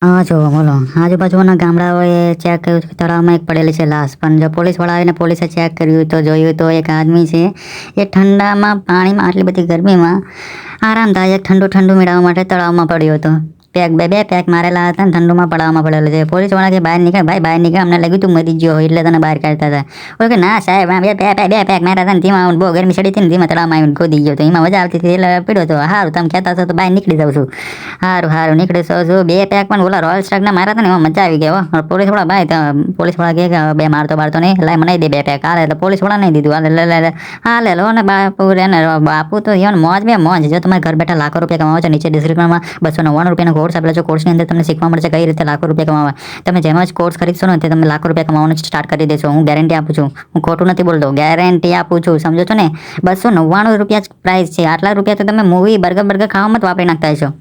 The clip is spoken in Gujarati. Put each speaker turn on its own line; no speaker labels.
હા જો બોલો, આજુબાજુના ગામડાઓએ ચેક કર્યું કે તળાવમાં એક પડેલી છે લાશ, પણ જો પોલીસવાળા આવીને પોલીસે ચેક કર્યું તો જોયું તો એક આદમી છે એ ઠંડામાં પાણીમાં આટલી બધી ગરમીમાં આરામદાયક ઠંડુ ઠંડુ મેળવવા માટે તળાવમાં પડ્યો હતો. બે પેક મારેલા હતા ને ઠંડુમાં પડાવવામાં પડેલો છે. પોલીસવાળા કે બહાર નીકળ ભાઈ, બહાર નીકળ, અમને લાગ્યું તું મરી ગયો હોય એટલે તને બહાર કાઢતા હતા. ઓકે કે ના સાહેબ, બે પેક માર્યા હતા ને તેમાં બહુ ગરમી ચડી હતી ને તેમાં તળાવમાં આવીને ખોદી ગયો તો એમાં મજા આવતી હતી એટલે પીડ્યો હતો. સારું તમે કહેતા છો તો બહાર નીકળી જાઉં છું. સારું નીકળી જાઉં છું. બે પેક પણ ઓલા રોયલ સ્ટારના મારા હતા ને એમાં મજા આવી ગઈ. પોલીસવાળા ભાઈ, પોલીસવાળા કહે કે બે મારતો નહીં, લાય મને દે બે પેક. હાલે એટલે પોલીસવાળા નહીં દીધું. હાલે લો ને બાપુ રે ને બાપુ તો એવન મોજ બે મોજ. જો તમારે ઘર બેઠા લાખો રૂપિયા કમાવો છો, નીચે ડિસ્ક્રિપ્શનમાં 299 કોર્સ આપેલો છે. કોર્સની અંદર તમને શીખવા મળશે કઈ રીતે લાખો રૂપિયા કમાવા. તમે જેમ જ કોર્સ ખરીદશો ને તે તમે લાખો રૂપિયા કમાવાનું સ્ટાર્ટ કરી દેશો. હું ગેરંટી આપું છું, હું ખોટું નથી બોલતો, ગેરંટી આપું છું. સમજો છો ને? 299 રૂપિયા જ પ્રાઇસ છે. આટલા રૂપિયા તો તમે મૂવી બર્ગર ખાવામાં જ વાપરી નાખતા હશો.